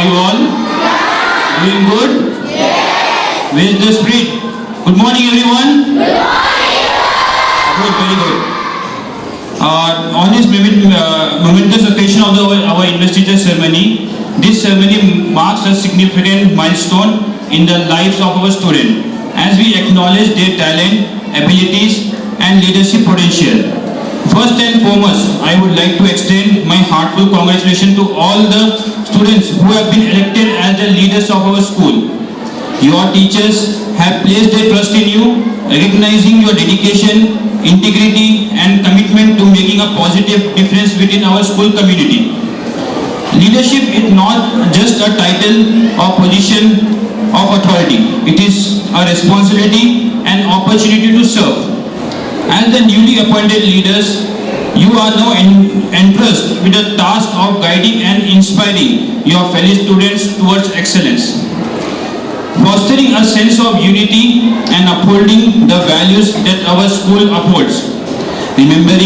are you all? Doing good? Yes. Where is the spirit? Good morning, everyone. Good morning. Good, very good. On this momentous occasion of our investiture ceremony, this ceremony marks a significant milestone in the lives of our students as we acknowledge their talent, abilities, and leadership potential. First and foremost, I would like to extend my heartfelt congratulations to all the students who have been elected as the leaders of our school. Your teachers have placed their trust in you, recognizing your dedication, integrity, and commitment to making a positive difference within our school community. Leadership is not just a title or position of authority. It is a responsibility and opportunity to serve. As the newly appointed leaders, you are now entrusted with the task of guiding and inspiring your fellow students towards excellence, fostering a sense of unity and upholding the values that our school upholds. Remember,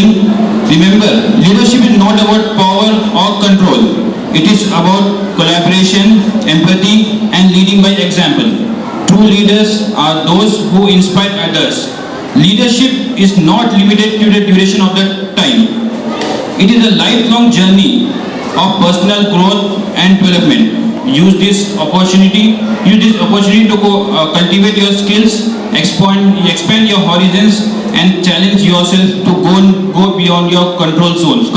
leadership is not about power or control. It is about collaboration, empathy, and leading by example. True leaders are those who inspire others. Leadership is not limited to the duration of the time. It is a lifelong journey of personal growth and development. Use this opportunity to cultivate your skills, expand your horizons, and challenge yourself to go beyond your comfort zones.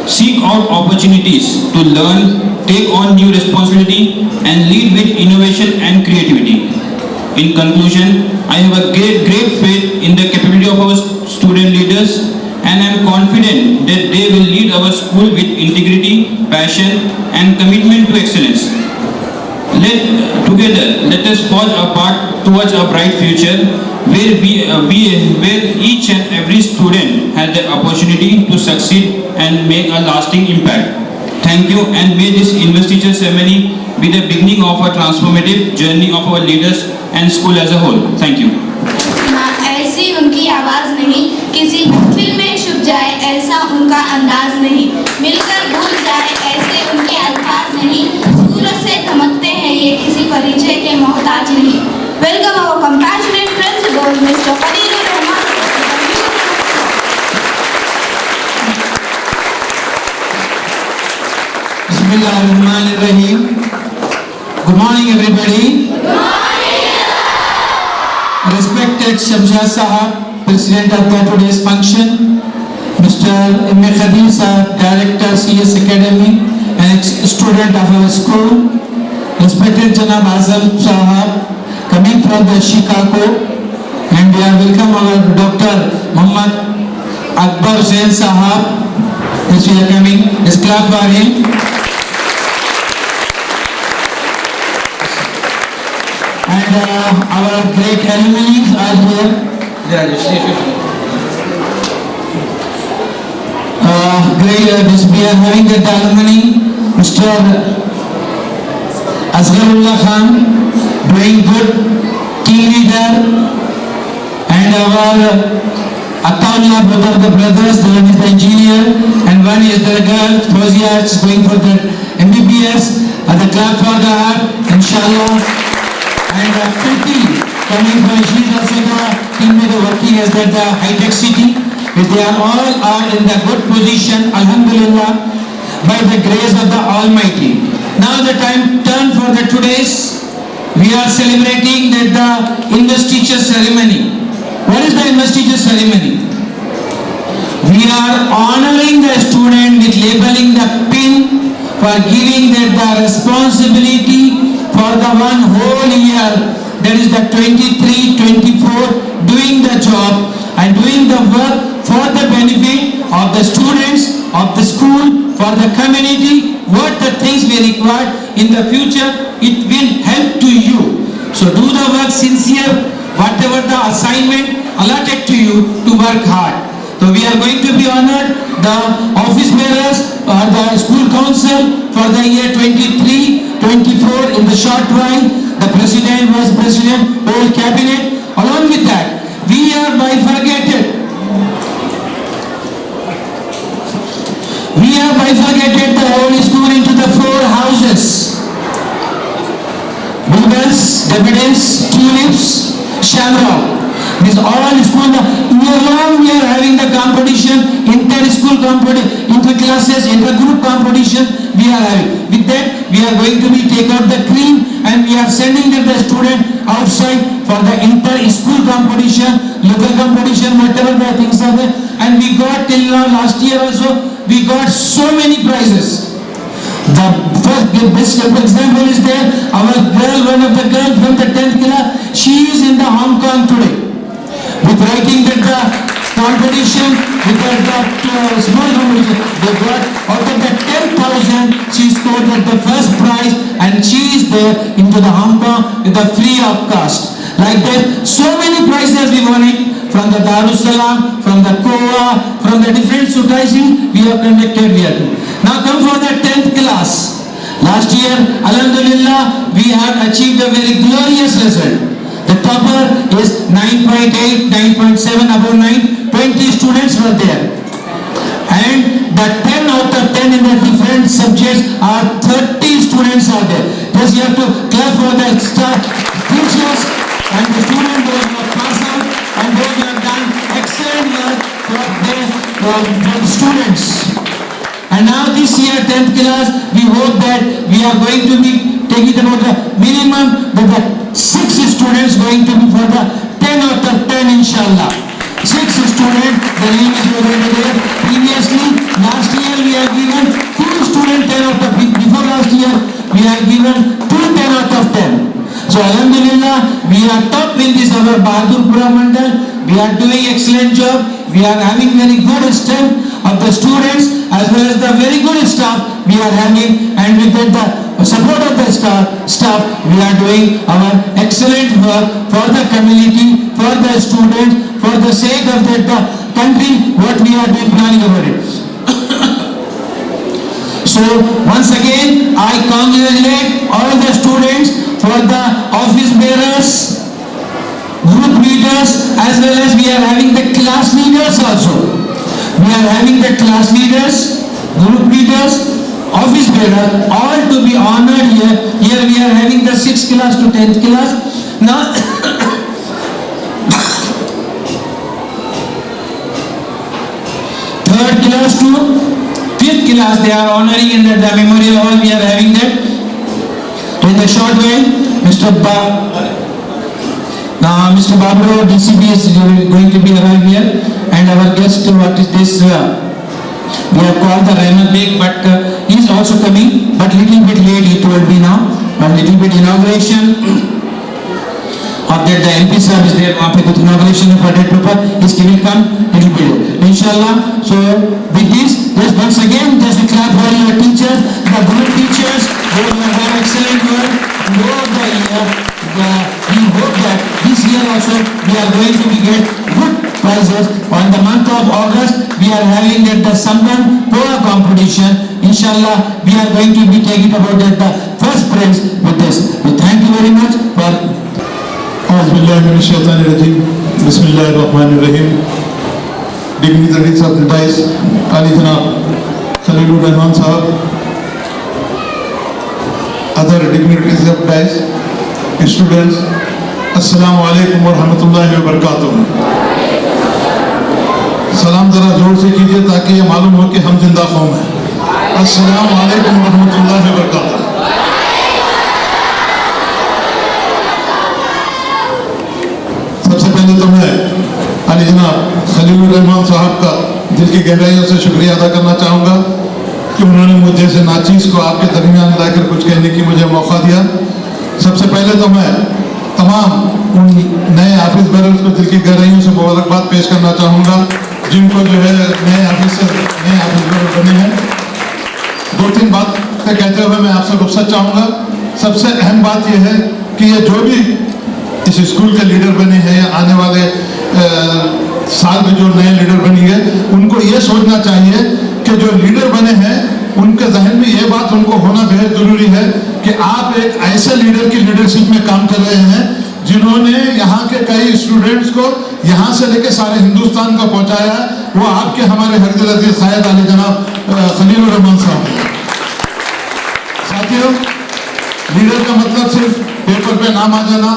Seek out opportunities to learn, take on new responsibility, and lead with innovation and creativity. In conclusion, I have a great faith in the capability of our student leaders, and I am confident that they will lead our school with integrity, passion, and commitment to excellence. Let us forge a path towards a bright future where each and every student has the opportunity to succeed and make a lasting impact. Thank you, and may this investiture ceremony be the beginning of a transformative journey of our leaders and school as a whole. Thank you. ऐसी उनकी आवाज नहीं, किसी महफिल में छुप जाए ऐसा उनका अंदाज नहीं, मिलकर भूल जाए ऐसे उनके अल्फाज नहीं, सूरज से धमकते हैं ये किसी परिचय के मोहताज नहीं. Welcome our compassionate principal, Mr. Fadilur Rahman. Bismillahirrahmanirrahim. Good morning, everybody. Good morning. Respected Shamshad Sahab, President of today's function, Mr. M. Khadir Sahab, Director CS Academy and student of our school, respected Janab Azam Sahab, coming from the Chicago, and we are welcome our Dr. Muhammad Akbar Zain Sahab, as we are coming. Let's clap for him. And our great alumni are here. We are having the alumni, Mr. Asgharullah Khan, doing good, team leader, and our Atanya, both of the brothers, one is the engineer and one is the girl, Fozia, is going for the MBBS. The clap for the heart, inshallah. And Priti, coming from, she is also the teammate working as the high-tech city. They are all in the good position, alhamdulillah, by the grace of the Almighty. Now the time turn for the today's. We are celebrating the investiture ceremony. What is the investiture ceremony? We are honoring the student with labeling the pin for giving them the responsibility for the one whole year, that is the 23-24, doing the job and doing the work for the benefit of the students, of the school, for the community. What the things we require in the future, it will help to you. So do the work sincere, whatever the assignment allotted to you, to work hard. So we are going to be honored the office bearers or the school council for the year 23-24 in the short while, the president, vice president, whole cabinet. Along with that, we are bifurcated. We have bifurcated the whole school into the 4 houses. Bluebells, daffodils, tulips, shamrock. This all school, year long we are having the competition, inter-school competition, inter-classes, inter-group competition we are having. With that, we are going to be take out the cream and we are sending the student outside for the inter-school competition, local competition, whatever the things are there. And we got till now, last year also, we got so many prizes. The best example is there, our girl, one of the girls from the 10th class, she is in the Hong Kong today. With writing that the competition, with that small competition, they got out of the 10,000, she scored at the first prize and she is there into the Hong Kong with a free of cost. Like that, so many prizes we won it from the Darussalam, from the Kowa, from the different societies we have conducted here. Now come for the 10th class. Last year, Alhamdulillah, we have achieved a very glorious result. The topper is 9.8, 9.7, above 9, 20 students were there. And the 10 out of 10 in the different subjects are 30 students are there. Just you have to clap for the teachers and the students who have passed out and those who have done excellent work for the students. And now this year 10th class, we hope that we are going to be taking about the minimum that the 6 students going to be for the 10 out of 10 inshallah. 6 students, the name is already there. Previously, last year we have given 2 students 10 out of 10. Before last year, we have given 2 10 out of 10. So Alhamdulillah, we are top in this our Bahadurpura Mandal. We are doing excellent job. We are having very good strength of the students as well as the very good staff we are having, and with the support of the staff we are doing our excellent work for the community, for the students, for the sake of the country, what we are doing planning about it. So once again I congratulate all the students for the office bearers, group leaders, as well as we are having the class leaders also. We are having the class leaders, group leaders, office bearer, all to be honored here. Here we are having the 6th class to 10th class. Now, 3rd class to 5th class, they are honoring in the memorial hall. We are having that. In the short while, Mr. Babro, DCB is going to be arrived here, and our guest, what is this? We have called the Rahman Beg, but he is also coming, but little bit late, he told me now. A little bit inauguration of that the MP sir is there, inauguration of that paper, he will come little bit, inshallah. So with this, just once again, just a clap for your teachers, the good teachers, who have done excellent work throughout the year. We hope that this year also we are going to get good prizes. On the month of August, we are having the Samban Poa competition. Inshallah, we are going to be taking about the first prize with this. We thank you very much for. Bismillahirrahmanirrahim. Dignitaries of the dais, Ali Janab Khalilur Rahman Sahab, other dignitaries of dais, students, Assalamu alaikum wa rahmatullahi wa barakatuh. सलाम जरा जोर से कीजिए ताकि ये मालूम हो कि हम जिंदा कौम हैं। अस्सलामु अलैकुम व रहमतुल्लाहि व बरकातुहू। सबसे पहले तो मैं अली जनाब खलीलुर रहमान साहब का दिल की गहराइयों से शुक्रिया अदा करना चाहूँगा कि उन्होंने मुझे जैसे नाचीज़ को आपके दरमियान लाकर कुछ कहने की मुझे मौका दिया। सबसे पहले तो मैं तमाम उन नए ऑफिस बेरर्स को दिल की गहराइयों से मुबारकबाद पेश करना चाहूँगा जिनको जो है नए ऑफिस बेरर बने हैं। 2-3 बातें कहते हुए मैं आपसे रुखसत चाहूँगा। सबसे अहम बात यह है कि ये जो भी इस स्कूल के लीडर बने हैं या आने वाले साल में जो नए लीडर बनेंगे उनको ये सोचना चाहिए कि जो लीडर बने हैं उनके जहन में ये बात उनको होना बेहद ज़रूरी है कि आप एक ऐसे लीडर की लीडरशिप में काम कर रहे हैं जिन्होंने यहाँ के कई स्टूडेंट्स को यहाँ से लेकर सारे हिंदुस्तान को पहुँचाया। वो आपके हमारे हरदिल अजीज शायद अली जनाब खलीलुर रहमान साहब। साथियों, लीडर का मतलब सिर्फ पेपर पे नाम आ जाना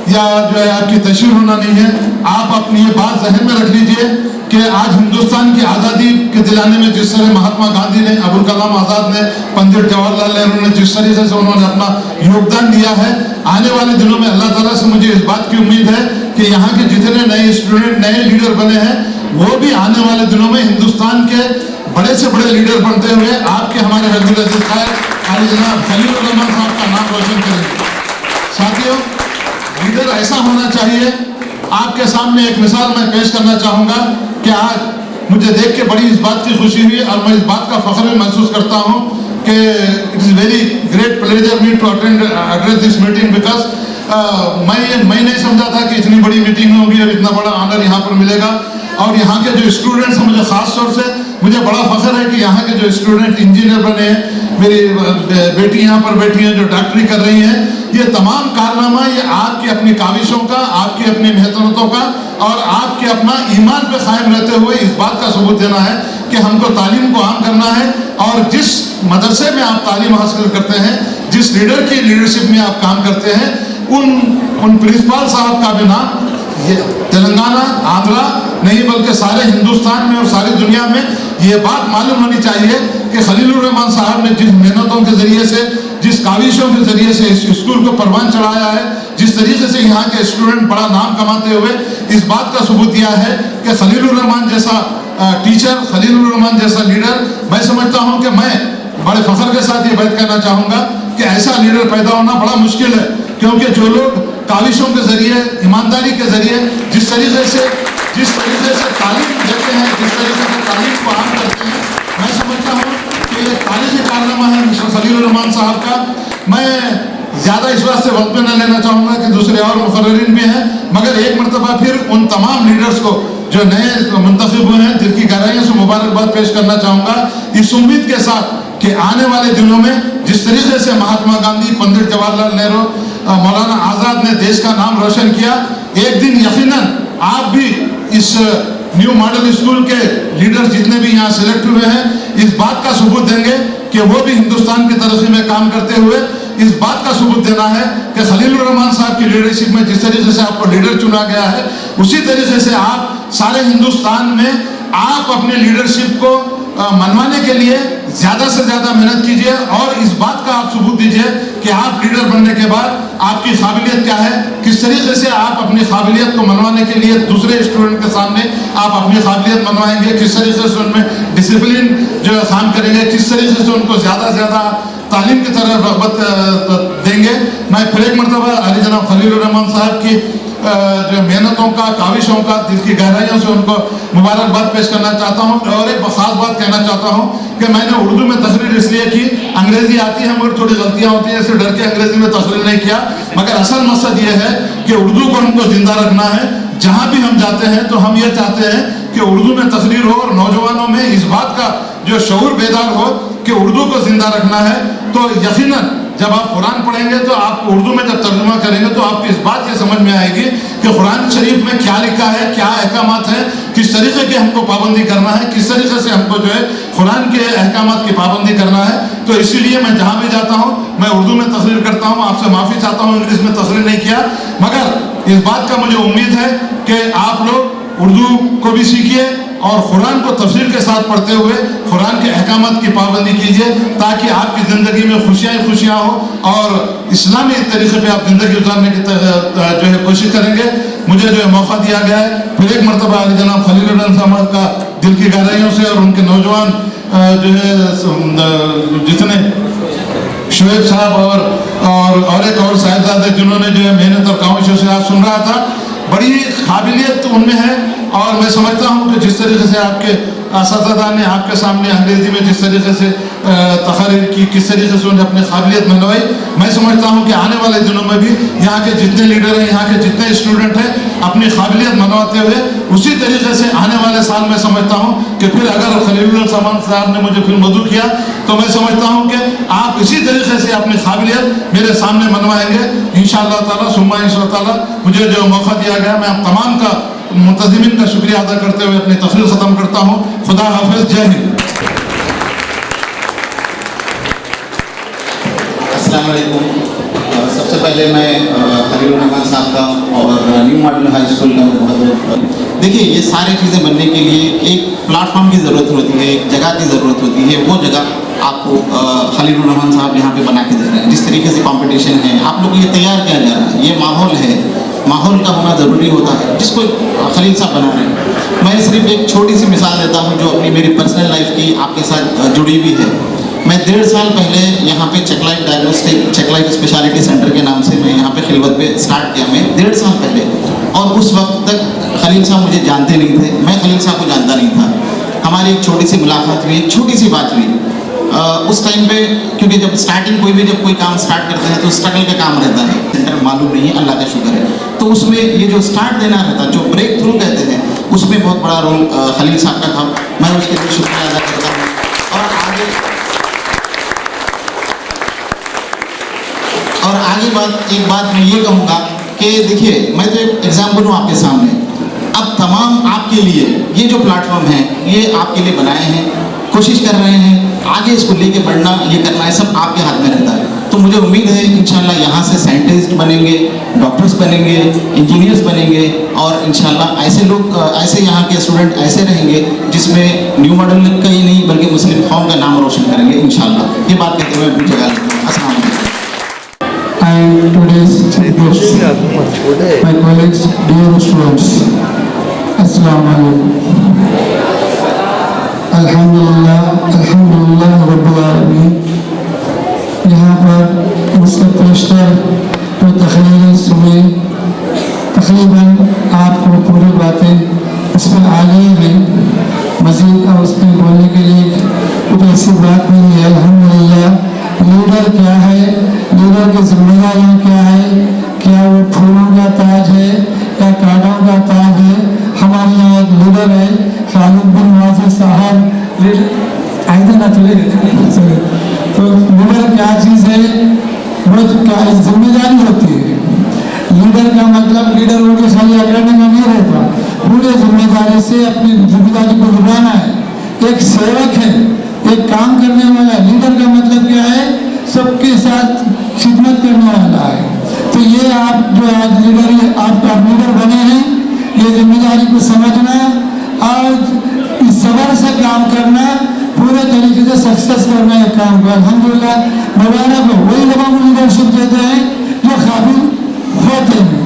या जो है आपकी तशरीफ होना नहीं है। आप अपनी ये बात जहन में रख लीजिए कि आज हिंदुस्तान की आज़ादी के दिलाने में जिस तरह महात्मा गांधी ने, अबुल कलाम आज़ाद ने, पंडित जवाहरलाल नेहरू ने जिस तरीके से उन्होंने अपना योगदान दिया है, आने वाले दिनों में अल्लाह ताला से मुझे इस बात की उम्मीद है कि यहाँ के जितने नए स्टूडेंट, नए लीडर बने हैं, वो भी आने वाले दिनों में हिंदुस्तान के बड़े से बड़े लीडर बनते हुए आपके हमारे हरदिल अजीज खायद अली जनाब खलीलुर रहमान साहब का नाम रोशन करेंगे। साथियों, लीडर ऐसा होना चाहिए। आपके सामने एक मिसाल मैं पेश करना चाहूँगा कि आज मुझे देख के बड़ी इस बात की खुशी हुई और मैं इस बात का फख्र भी महसूस करता हूँ कि it is very great pleasure me to attend address this meeting because मैं नहीं समझा था कि इतनी बड़ी मीटिंग होगी और इतना बड़ा ऑनर यहाँ पर मिलेगा। और यहाँ के जो स्टूडेंट्स हैं, मुझे ख़ास तौर से मुझे बड़ा फख्र है कि यहाँ के जो स्टूडेंट इंजीनियर बने हैं, मेरी बेटी यहाँ पर बैठी हैं जो डॉक्टरी कर रही हैं, ये तमाम कारनामा ये आपकी अपनी काविशों का, आपकी अपनी मेहनतों का और आपके अपना ईमान पे कायम रहते हुए इस बात का सबूत देना है कि हमको तालीम को आम करना है। और जिस मदरसे में आप तालीम हासिल करते हैं, जिस लीडर की लीडरशिप में आप काम करते हैं, उन प्रिंसिपल साहब का भी नाम ये तेलंगाना, आंध्रा नहीं बल्कि सारे हिंदुस्तान में और सारी दुनिया में ये बात मालूम होनी चाहिए कि खलीलुर रहमान साहब ने जिस मेहनतों के जरिए से, जिस काविशों के जरिए से इस स्कूल को परवान चढ़ाया है, जिस तरीके से यहाँ के स्टूडेंट बड़ा नाम कमाते हुए इस बात का सबूत दिया है कि खलीलुर रहमान जैसा टीचर, खलीलुर रहमान जैसा लीडर, मैं समझता हूँ कि मैं बड़े फख्र के साथ ये बात कहना चाहूँगा कि ऐसा लीडर पैदा होना बड़ा मुश्किल है, क्योंकि जो लोग काविशों के जरिए, ईमानदारी के जरिए जिस तरीके से तालीम देते हैं, जिस तरीके से तालीम को आम करते हैं, मैं समझता हूँ कि ये तारीखी कारनामा है मिस्टर खलीलुर रहमान साहब का। मैं ज़्यादा इस बात से वक्त में न लेना चाहूँगा कि दूसरे और मुकर्रिरीन भी हैं, मगर एक मरतबा फिर उन तमाम लीडर्स को जो नए मुंतखब हुए हैं, दिल की गहराइयों से मुबारकबाद पेश करना चाहूँगा, इस उम्मीद के साथ कि आने वाले दिनों में जिस तरीके से महात्मा गांधी, पंडित जवाहरलाल नेहरू, मौलाना आज़ाद ने देश का नाम रोशन किया, एक दिन यकीनन आप भी इस न्यू मॉडल स्कूल के लीडर्स जितने भी यहाँ सिलेक्ट हुए हैं, इस बात का सबूत देंगे कि वो भी हिंदुस्तान की तरक्की में काम करते हुए इस बात का सबूत देना है कि खलीलुर रहमान साहब की लीडरशिप में जिस तरीके से आपको लीडर चुना गया है, उसी तरीके से आप सारे हिंदुस्तान में आप अपने लीडरशिप को मनवाने के लिए ज़्यादा से ज़्यादा मेहनत कीजिए और इस बात का आप सबूत दीजिए कि आप लीडर बनने के बाद आपकी काबिलियत क्या है, किस तरीके से आप अपनी काबिलियत को मनवाने के लिए दूसरे स्टूडेंट के सामने आप अपनी काबिलियत मनवाएंगे, किस तरीके से उनमें डिसिप्लिन जो है काम करेंगे, किस तरीके से उनको ज़्यादा से ज़्यादा तालीम की तरफ रग़बत देंगे। मैं फिर एक मरतबा अली जनाब खलीलुर रहमान साहब की जो मेहनतों का, काविशों का, दिल की गहराइयों से उनको मुबारकबाद पेश करना चाहता हूँ। और एक ख़ास बात कहना चाहता हूँ कि मैंने उर्दू में तकरीर इसलिए की, अंग्रेज़ी आती है मगर थोड़ी गलतियाँ होती हैं, इससे डर के अंग्रेज़ी में तकरीर नहीं किया, मगर असल मकसद ये है कि उर्दू को हमको ज़िंदा रखना है। जहाँ भी हम जाते हैं तो हम ये चाहते हैं कि उर्दू में तकरीर हो और नौजवानों में इस बात का जो शऊर बेदार हो कि उर्दू को ज़िंदा रखना है। तो यकीनन जब आप कुरान पढ़ेंगे तो आप उर्दू में जब तर्जुमा करेंगे तो आपको इस बात ये समझ में आएगी कि कुरान शरीफ में क्या लिखा है, क्या अहकामात हैं, किस तरीके की हमको पाबंदी करना है, किस तरीके से हमको जो है कुरान के अहकामात की पाबंदी करना है। तो इसीलिए मैं जहाँ भी जाता हूँ मैं उर्दू में तकरीर करता हूँ। आपसे माफ़ी चाहता हूँ इंग्लिश में तकरीर नहीं किया, मगर इस बात का मुझे उम्मीद है कि आप लोग उर्दू को भी सीखिए और कुरान को तफसीर के साथ पढ़ते हुए कुरान के अहकामात की पाबंदी कीजिए, ताकि आपकी ज़िंदगी में खुशियाँ ही खुशियाँ हो और इस्लामी तरीक़े पे आप ज़िंदगी गुजारने की जो है कोशिश करेंगे। मुझे जो है मौका दिया गया है, फिर एक मरतबा अली जनाब खलीलुर रहमान साहब का दिल की गहराइयों से और उनके नौजवान जो है जितने शोएब साहब और एक और साहिबजादे जिन्होंने जो है मेहनत और काविशों से आज सुन रहा था, बड़ी काबिलियत उनमें है। और मैं समझता हूँ कि जिस तरीके से आपके असातिज़ा ने आपके सामने अंग्रेज़ी में जिस तरीके से तकरीर की, किस तरीके से उन्हें अपनी काबिलियत मनवाई, मैं समझता हूँ कि आने वाले दिनों में भी यहाँ के जितने लीडर हैं, यहाँ के जितने स्टूडेंट हैं, अपनी काबिलियत मनवाते हुए उसी तरीके से आने वाले साल में समझता हूँ कि फिर अगर खलीलुर रहमान साहब ने मुझे फिर मदू किया तो मैं समझता हूँ कि आप इसी तरीके से अपनी काबिलियत मेरे सामने मनवाएंगे इंशाअल्लाह ताला सुम्मा इंशाअल्लाह ताला। मुझे जो मौका दिया गया मैं आप तमाम का मुंतज़िमिन का शुक्रिया अदा करते हुए अपनी तकरीर ख़त्म करता हूँ। खुदा हाफिज़, जय हिंद। अस्सलाम वालेकुम। सबसे पहले मैं खलीलुर रहमान साहब का और न्यू मॉडल हाई स्कूल का बहुत देखिए, ये सारी चीज़ें बनने के लिए एक प्लेटफॉर्म की ज़रूरत होती है, एक जगह की ज़रूरत होती है। वो जगह आपको खलीलुर रहमान साहब यहाँ पे बना के दे रहे हैं। जिस तरीके से कंपटीशन है, आप लोग को ये तैयार किया जा रहा है, ये माहौल है, माहौल का होना ज़रूरी होता है, जिसको खलील साहब बना रहे हैं। मैं सिर्फ एक छोटी सी मिसाल देता हूँ जो अपनी मेरी पर्सनल लाइफ की आपके साथ जुड़ी हुई है। मैं 1.5 साल पहले यहाँ पे check life diagnostic, check life speciality centre के नाम से मैं यहाँ पे खिलवत पे स्टार्ट किया मैं 1.5 साल पहले। और उस वक्त तक खलील साहब मुझे जानते नहीं थे, मैं खलील साहब को जानता नहीं था। हमारी एक छोटी सी मुलाकात हुई, एक छोटी सी बात हुई। उस टाइम पे, क्योंकि जब स्टार्टिंग जब कोई काम स्टार्ट करते हैं तो स्ट्रगल का काम रहता है, सेंटर मालूम नहीं है, अल्लाह का शुक्र है। तो उसमें ये जो स्टार्ट देना रहता है, जो ब्रेक थ्रू कहते हैं, उसमें बहुत बड़ा रोल खलील साहब का था। मैं उसके लिए शुक्रिया अदा करता हूँ। और आगे एक बात मैं ये कहूँगा कि देखिए, मैं तो एक एग्जाम्पल हूँ आपके सामने। अब तमाम आपके लिए ये जो प्लेटफॉर्म है, ये आपके लिए बनाए हैं, कोशिश कर रहे हैं, आगे इसको लेके बढ़ना, ये करना है, सब आपके हाथ में रहता है। तो मुझे उम्मीद है इंशाल्लाह यहाँ से साइंटिस्ट बनेंगे, डॉक्टर्स बनेंगे, इंजीनियर्स बनेंगे, और इंशाल्लाह ऐसे लोग, ऐसे यहाँ के स्टूडेंट ऐसे रहेंगे जिसमें न्यू मॉडल का ही नहीं बल्कि मुस्लिम कौम का नाम रोशन करेंगे इंशाल्लाह। ये बात कहते हुए अपनी जगह लेता हूँ। अस्सलाम वालेकुम। And today's guests, my colleagues, dear students, Assalamu alaikum. अल्हम्दुलिल्लाह रब्बिल आलमीन। यहाँ पर मुझसे पेशतर जो तकरीरें सुनी, तकरीबन आपको पूरी बातें उसमें आ गई हैं। मज़ीद और उसमें बोलने के लिए कुछ ऐसी बात नहीं है। अल्हम्दुलिल्लाह। लीडर क्या है, लीडर की जिम्मेदारियाँ क्या है, क्या वो फूलों का ताज है या कांटों का ताज है। हमारे यहाँ एक लीडर है, खालिद बिन वासिफ साहब, आइए ना चले गए। तो लीडर क्या चीज़ है, वो क्या जिम्मेदारी होती है। लीडर का मतलब लीडर हो के खाली अकेडमी में नहीं रहता, पूरे जिम्मेदारी से अपनी जिम्मेदारी को निभाना है। एक सेवक है, एक काम करने वाला है। लीडर का मतलब क्या है, सबके साथ खिदमत करने वाला है। तो ये आप जो आज लीडर है, आप लीडर बने हैं, ये जिम्मेदारी को समझना और इस सबर से काम करना, पूरे तरीके से सक्सेस करना है काम को। अल्हम्दुलिल्लाह, मुबारक हो वही लोगों को लीडरशिप देते हैं जो काबिल होते हैं।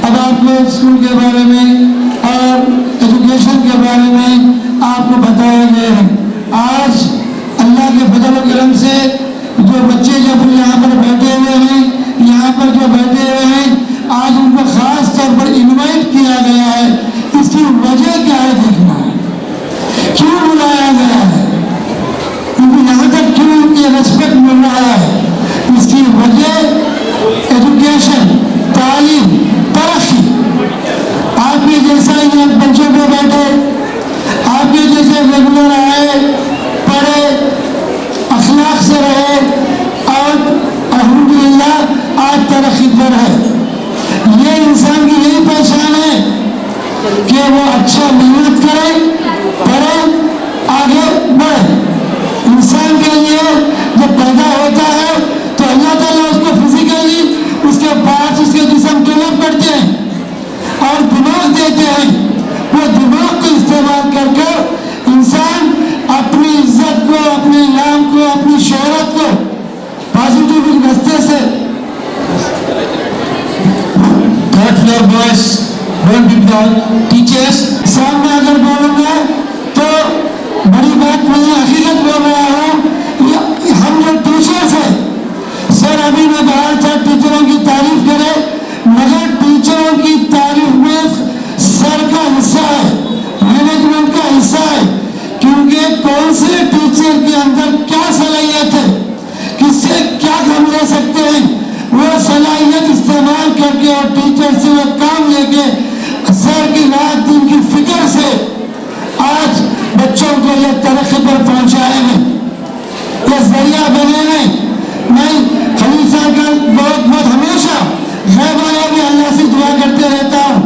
अब आपको स्कूल के बारे में और एजुकेशन के बारे में आपको बताया गया है। आज अल्लाह के फजल और करम से जो बच्चे जब यहाँ पर बैठे हुए हैं, यहाँ पर जो बैठे हुए हैं, आज उनको ख़ास तौर पर इनवाइट किया गया है। इसकी वजह क्या है देखना है, क्यों बुलाया गया है, क्योंकि यहाँ तक क्यों ये रिस्पेक्ट मिल रहा है। इसकी वजह एजुकेशन, तालीम, तरक्की। आपके जैसा यहाँ बच्चों पे बैठे, आपके जैसे रेगुलर आए, पढ़े, अखलाक से रहे और अल्हम्दुलिल्लाह आज तरक्की पर है। ये इंसान की यही पहचान है कि वो अच्छा मेहनत करे, पढ़े, आगे बढ़े। इंसान के लिए जब पैदा होता है तो अल्लाह ताला उसको फिजिकली उसके पास उसके जिस्म डेवलप करते हैं और दिमाग देते हैं। वो दिमाग को इस्तेमाल कर कर इंसान अपनी इज्जत को, अपने नाम को, अपनी शोहरत को पॉजिटिव रास्ते से। Third floor boys, don't be teachers सामने अगर बोलूँगा तो बड़ी बात नहीं, हकीकत बोल रहा हूँ। हम जो टीचर्स हैं, सर अभी मैं बाहर था, टीचरों की तारीफ करे, मगर टीचरों की तारीफ में सर का हिस्सा है, मैनेजमेंट का हिस्सा है। क्योंकि कौन से टीचर के अंदर क्या सलाहियत है, किससे क्या काम ले सकते हैं, वो सलाहियत इस्तेमाल करके और टीचर से वो काम लेके सर की रात दिन की फिक्र से आज बच्चों को ये तरक्की पर पहुंचाए हैं, ये जरिया बने हैं। मैं खलील साहब का बहुत हमेशा गैब वाला भी अल्लाह से दुआ करते रहता हूँ।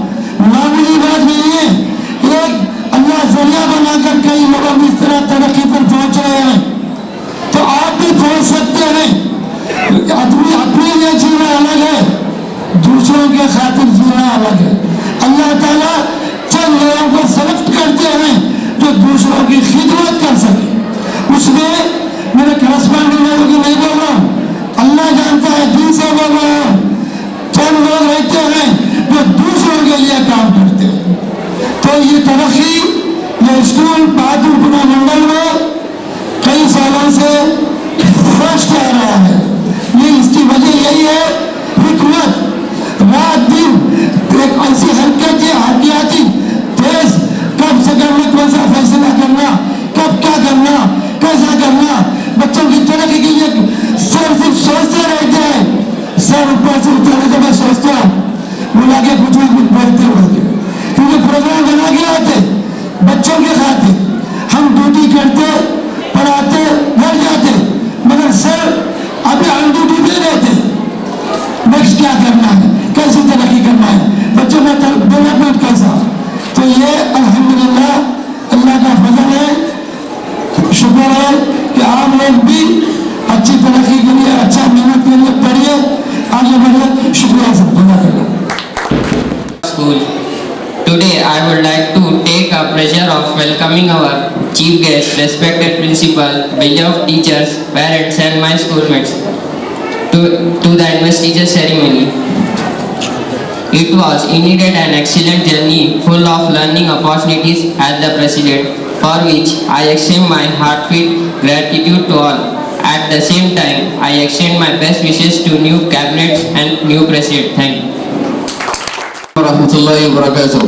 मामूली बात नहीं है, दूसरों की खिदमत कर सके। उसमें मेरे करस्पॉन्डिंग लोगों की नहीं बोल रहा हूँ, अल्लाह जानता है, दिल से बोल रहा हूँ। चंद लोग रहते हैं जो दूसरों के लिए काम करते हैं। तो ये तरक्की, ये स्कूल बहादुरपुरा मंडल में कई सालों से फर्स्ट आ रहा है। ये इसकी वजह यही है, हिकमत, रात दिन एक ऐसी हरकत है, हथियाती तेज, कब से करना, कौन सा फैसला करना, कब क्या करना, कैसा करना। बच्चों की तरक्की के लिए सर सिर्फ सोचते रहते हैं, सर ऊपर से उतरने के बाद सोचते हैं, बुला के कुछ भी कुछ बोलते बोलते, क्योंकि प्रोग्राम बना के आते बच्चों के खातिर। हम ड्यूटी करते, पढ़ाते, घर जाते, मगर सर अभी हम ड्यूटी दे देते, नेक्स्ट क्या करना है, कैसी तरक्की करना है, बच्चों का डेवलपमेंट कैसा। तो ये अल्हम्दुलिल्लाह अल्लाह का फजल है, शुक्र है कि आप लोग भी अच्छी तरक्की के लिए, अच्छा मेहनत के लिए पढ़िए, आगे बढ़िए। शुक्रिया सब School. Today I would like to take a pleasure of welcoming our chief guest, respected principal, beloved teachers, parents and my schoolmates to the investiture ceremony. It was indeed an excellent journey full of learning opportunities as the president, for which I extend my heartfelt gratitude to all. At the same time, I extend my best wishes to new cabinets and new president. Thank you. Warahmatullahi wabarakatuh.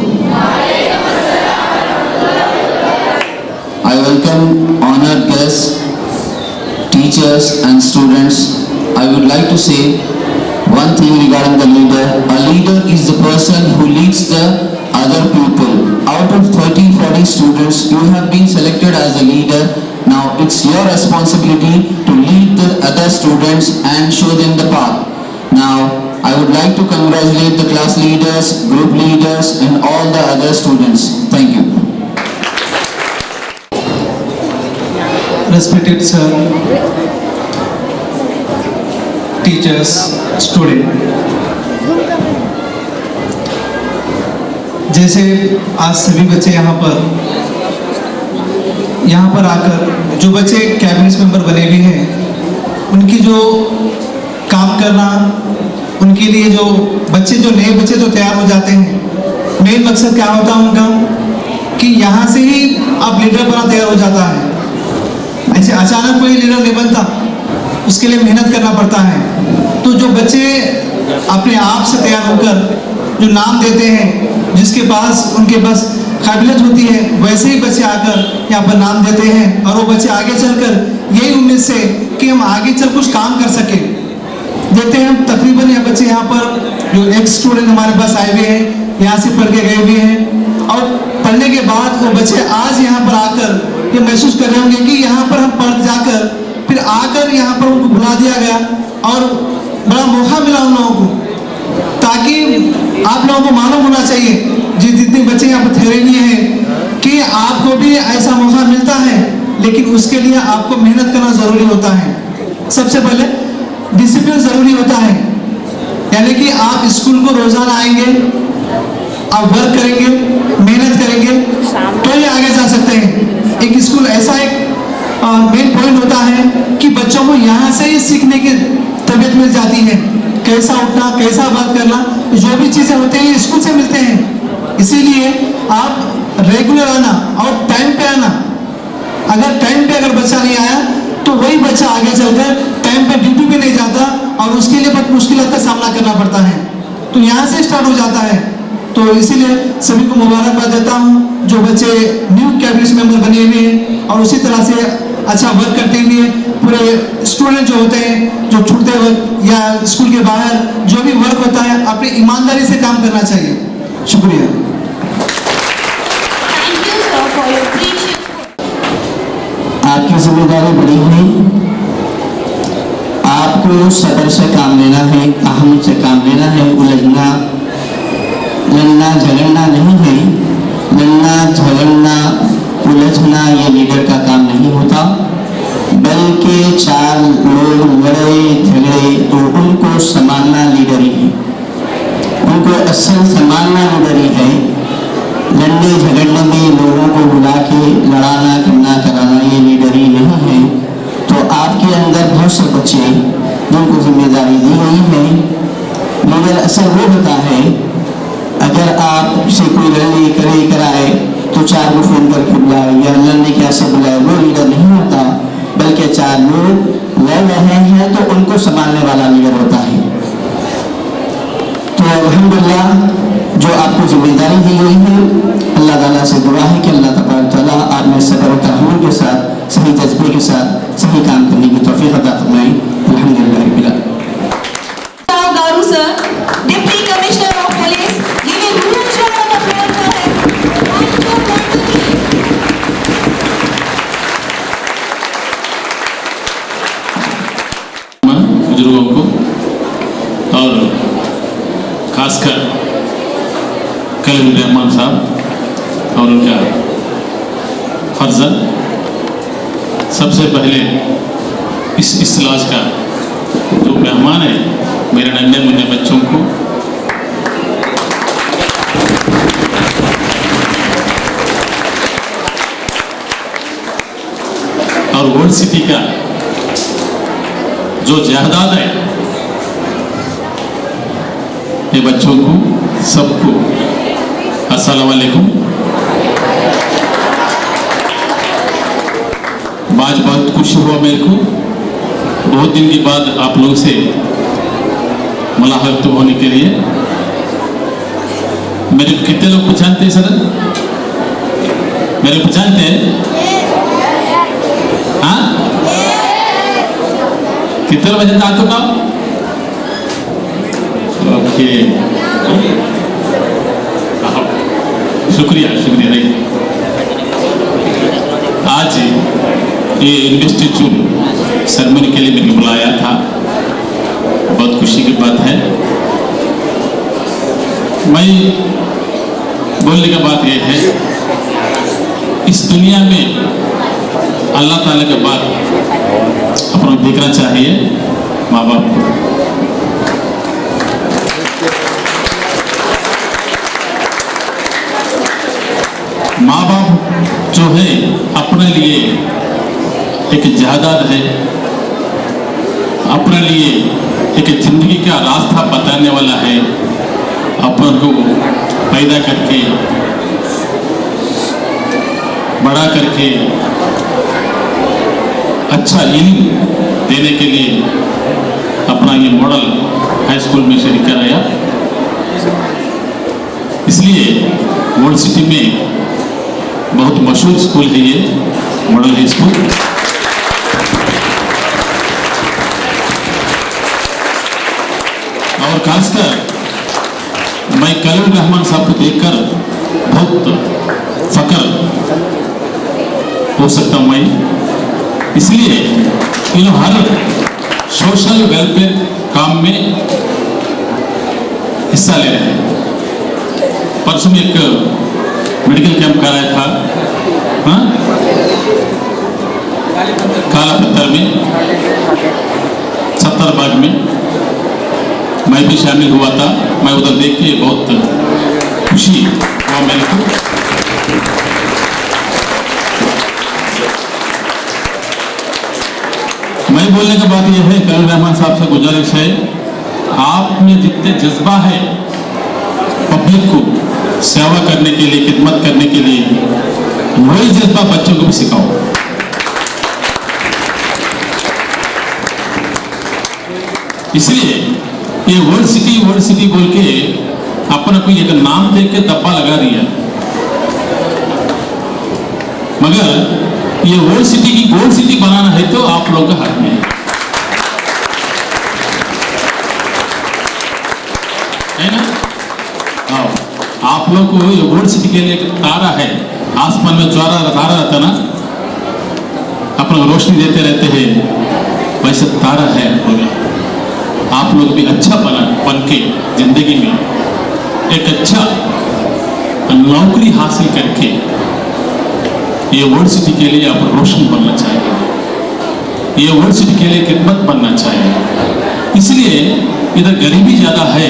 I welcome honored guests, teachers and students. I would like to say one thing regarding the leader. A leader is the person who leads the other people. Out of 30-40 students, you have been selected as a leader. Now it's your responsibility to lead the other students and show them the path. Now I would like to congratulate the class leaders, group leaders and all the other students. Thank you. Respected sir, teachers, student, जैसे आज सभी बच्चे यहाँ पर आकर जो बच्चे cabinet member बने हुए हैं, उनकी जो काम करना, उनके लिए जो बच्चे, जो नए बच्चे जो तैयार हो जाते हैं, मेन मकसद क्या होता है उनका कि यहाँ से ही अब लीडर बना तैयार हो जाता है। ऐसे अचानक कोई लीडर नहीं बनता, उसके लिए मेहनत करना पड़ता है। तो जो बच्चे अपने आप से तैयार होकर जो नाम देते हैं, जिसके पास उनके पास काबिलियत होती है, वैसे ही बच्चे आकर यहाँ पर नाम देते हैं और वो बच्चे आगे चलकर यही उम्मीद से कि हम आगे चल कुछ काम कर सकें। देखते हैं हम तकरीबन ये बच्चे यहाँ पर जो एक्स स्टूडेंट हमारे पास आए हुए हैं, यहाँ से पढ़ के गए हुए हैं और पढ़ने के बाद वो बच्चे आज यहाँ पर आकर ये महसूस कर रहे होंगे कि यहाँ पर हम पढ़ जाकर फिर आकर यहाँ पर उनको बुला दिया गया और बड़ा मौका मिला उन लोगों को, ताकि आप लोगों को मालूम होना चाहिए, जितने बच्चे यहाँ पर ठहरे हुए हैं, कि आपको भी ऐसा मौका मिलता है, लेकिन उसके लिए आपको मेहनत करना ज़रूरी होता है। सबसे पहले डिसिप्लिन ज़रूरी होता है, यानी कि आप स्कूल को रोज़ाना आएंगे, आप वर्क करेंगे, मेहनत करेंगे, तो ये आगे जा सकते हैं। एक स्कूल ऐसा एक मेन पॉइंट होता है कि बच्चों को यहाँ से ही सीखने की तबीयत मिल जाती है, कैसा उठना, कैसा बात करना, जो भी चीज़ें होते हैं स्कूल से मिलते हैं। इसीलिए आप रेगुलर आना और टाइम पे आना। अगर टाइम पे अगर बच्चा नहीं आया तो वही बच्चा आगे चलकर टाइम पे ड्यूटी पे नहीं जाता और उसके लिए बहुत मुश्किलों का सामना करना पड़ता है। तो यहाँ से स्टार्ट हो जाता है। तो इसीलिए सभी को मुबारकबाद देता हूँ जो बच्चे न्यू कैबिनेट मेंबर बने हुए हैं और उसी तरह से अच्छा वर्क करते हुए पूरे स्टूडेंट जो होते हैं, जो छूटते वक्त या स्कूल के बाहर जो भी वर्क होता है, अपनी ईमानदारी से काम करना चाहिए। शुक्रिया। Thank you sir for your precious आपकी जिम्मेदारी बड़ी हुई, आपको सब्र से काम लेना है, तहम्मुल से काम लेना है। उलझना, लड़ना झगड़ना नहीं है। लड़ना झगड़ना उलझना ये लीडर का काम नहीं होता, बल्कि चार लोग लड़े झगड़े तो उनको संभालना लीडरी है, उनको असल संभालना लीडरी है। लड़ने झगड़ने में लोगों को बुला के लड़ा लोग लड़ रहे हैं तो उनको संभालने वाला लीडर होता है। तो अल्हम्दुलिल्लाह जो आपको जिम्मेदारी दी गई है, अल्लाह ताला से दुआ है कि अल्लाह तबारक तआला आप में सब्र और तहम्मुल के साथ, सही जज्बे के साथ सही काम करने की तौफीक अता फरमाएं। अल्हम्दुलिल्लाह रब्बिल आलमीन। Garu sir, Deputy Commissioner of Police, give a huge round of applause for him. बुजुर्गों को और खासकर कलीम रहमान साहब और उनका फर्जन, सबसे पहले इस इजलास का जो मेहमान है मेरे नन्हे मुन्ने बच्चों को, और वर्ल्ड सिटी का जो जायदाद है, ये बच्चों को सबको अस्सलाम वालेकुम। आज बहुत खुशी हुआ मेरे को, बहुत दिन के बाद आप लोग से मुलाकात होने के लिए। मेरे को कितने लोग पहचानते हैं सर? मेरे को पहचानते हैं? हाँ, कितने लोग पहचानते आपको का? ओके, शुक्रिया शुक्रिया। नहीं, आज ये इन्वेस्टिट्यूट सेरेमनी के लिए मैंने बुलाया था, बहुत खुशी की बात है। मैं बोलने का बात यह है, इस दुनिया में अल्लाह ताला के बाद अपना देखना चाहिए माँ बाप को। माँ बाप जो है अपने लिए एक जायदाद है, अपने लिए एक जिंदगी का रास्ता बताने वाला है। अपन को पैदा करके बड़ा करके अच्छा इल्म देने के लिए अपना ये मॉडल हाई स्कूल में शरीक कराया। इसलिए वर्ल्ड सिटी में बहुत मशहूर स्कूल है ये मॉडल हाई स्कूल। और खासकर मैं कलीम रहमान साहब को देखकर बहुत फख्र हो सकता हूँ मैं। इसलिए इन हर सोशल वेलफेयर काम में हिस्सा ले रहे हैं। परसों में एक मेडिकल कैंप कराया था, हाँ, काला पत्थर में, सत्तरबाग में मैं भी शामिल हुआ था। मैं उधर देख के बहुत खुशी हुआ मेरे को। मैं बोलने का बात यह है, कलीम रहमान साहब से गुजारिश है, आप में जितने जज्बा है पब्लिक को सेवा करने के लिए, खिदमत करने के लिए, वही जज्बा बच्चों को भी सिखाओ। इसलिए ये वर्ल्ड सिटी बोल के अपने को एक नाम दे के दब्बा लगा दिया, मगर ये वर्ल्ड सिटी की गोल्ड सिटी बनाना है तो आप लोगों के हाथ में है ना। आओ, आप लोग को ये वर्ल्ड सिटी के लिए एक तारा है, आसमान में तारा रहता ना, अपना रोशनी देते रहते हैं, वैसे तारा है। आप लोग भी अच्छा बन के जिंदगी में एक अच्छा नौकरी हासिल करके ये वर्ल्ड सिटी के लिए आप रोशन बनना चाहिए, ये वर्ल्ड सिटी के लिए खिदमत बनना चाहिए। इसलिए इधर गरीबी ज्यादा है,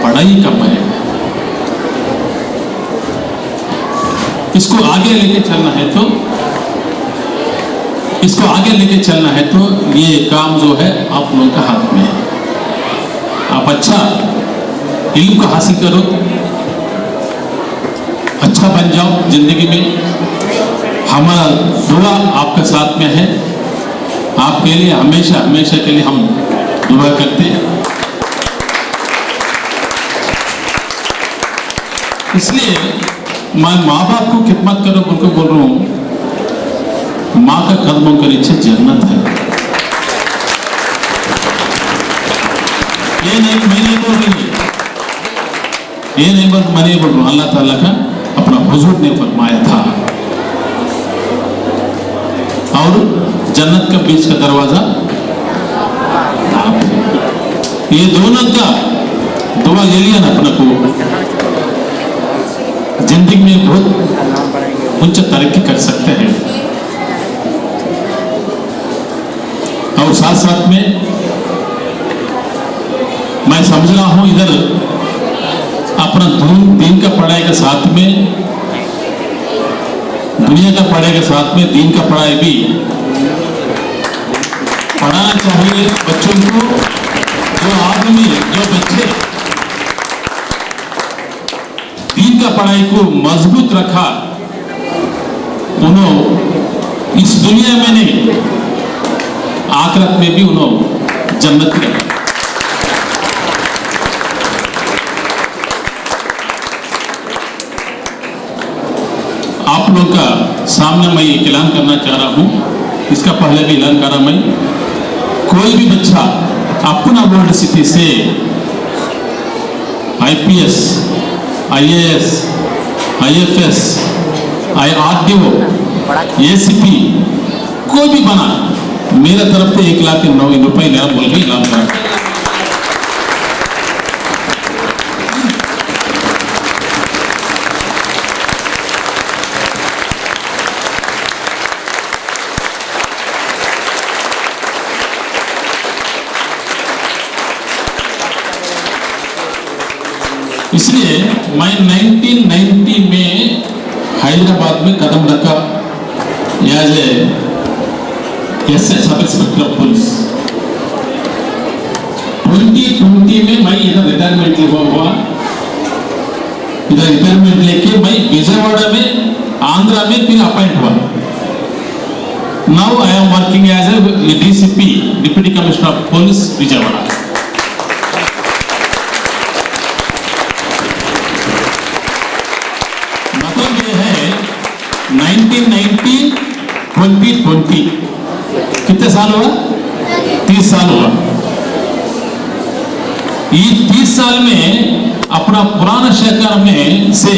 पढ़ाई कम है। इसको आगे लेके चलना है तो ये काम जो है आप लोगों के हाथ में है। आप अच्छा इल्म को हासिल करो, अच्छा बन जाओ जिंदगी में। हमारा दुआ आपके साथ में है। आपके लिए हमेशा हमेशा के लिए हम दुआ करते हैं। इसलिए मैं माँ बाप को खिदमत करो उनको बोल रहा हूँ, माँ का कदमों के नीचे जन्नत है। ये नहीं मैं नहीं बोल रही, ये नहीं बोल मैं नहीं बोल रहा हूँ, अल्लाह ताला का अपना हुजूर ने फरमाया था। और जन्नत का बीच का दरवाजा आप, ये दोनों का दुआ ले लिया ना अपने को, जिंदगी में बहुत उच्च तरक्की कर सकते हैं। और साथ साथ में मैं समझ रहा हूं इधर अपना दीन का पढ़ाई के साथ में, दुनिया का पढ़ाई के साथ में दीन का पढ़ाई भी पढ़ाना चाहिए बच्चों को। जो आदमी जो बच्चे दीन का पढ़ाई को मजबूत रखा, उन्होंने इस दुनिया में नहीं आखिरत में भी उन्होंने जन्नत की। आप लोग का सामने मैं एक ऐलान करना चाह रहा हूं, इसका पहले भी ऐलान करा मैं, कोई भी बच्चा अपना वर्ल्ड सिटी से IPS, IAS, IFS, RDO, ACP कोई भी बना, मेरा तरफ से 1,09,000 रुपए बोल के ऐलान करा। इसलिए मैं 1990 में हैदराबाद में कदम रखा as sub inspector of police. 2020 में मैं इधर रिटायरमेंट हुआ, इधर रिटायरमेंट लेके मैं विजयवाड़ा में आंध्रा में फिर अपॉइंट हुआ। Now I am working as a DCP, deputy commissioner of police Vijayawada. मतलब ये है 1990 2020 कितने साल हुआ? 30 साल हुआ। ये 30 साल में अपना पुराना शहर में से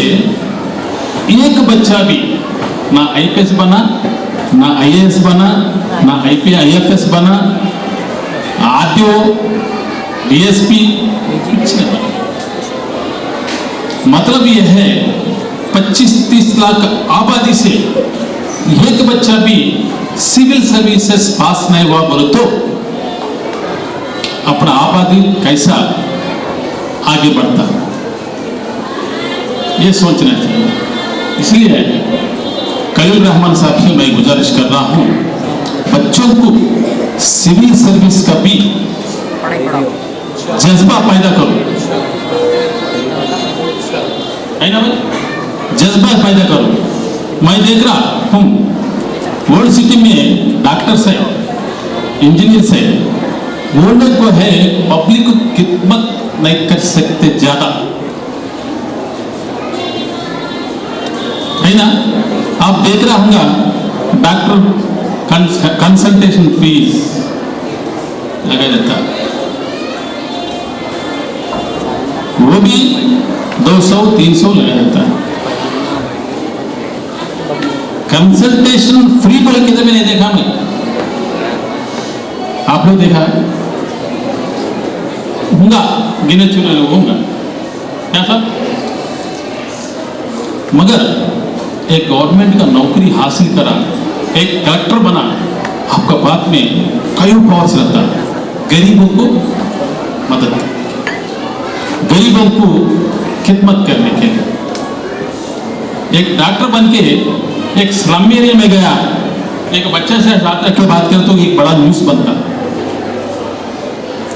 एक बच्चा भी ना IPS बना, ना IAS बना, ना IFS बना, RDO, DSP कुछ नहीं बना। मतलब यह है 25-30 लाख आबादी से एक बच्चा भी सिविल सर्विसेज पास नहीं हुआ बोले तो अपना आबादी कैसा आगे बढ़ता, ये सोचना चाहिए। इसलिए खलील रहमान साहब से मैं गुजारिश कर रहा हूं, बच्चों को सिविल सर्विस का भी जज्बा पैदा करो, है ना भाई? जज्बा पैदा करो। मैं देख रहा हूं वर्ल्ड सिटी में डॉक्टर्स है, इंजीनियर्स है, वो लोग को है पब्लिक को खिदमत नहीं कर सकते ज्यादा, है ना? आप देख रहा होगा डॉक्टर कंसल्टेशन फीस लगा जाता, वो भी 200-300 लगा जाता है। कंसल्टेशन फ्री बोल के तो मैंने देखा, मैं आप लोग देखा होगा, गिने चुने लोग होंगे क्या सब, मगर एक गवर्नमेंट का नौकरी हासिल करा, एक कलेक्टर बना, आपका बात में कई पावर्स रहता है, गरीबों को मदद, गरीबों को खिदमत करने के लिए। एक डॉक्टर बन के एक स्लम एरिया में गया, एक बच्चे से डॉक्टर की बात करें तो एक बड़ा न्यूज बनता,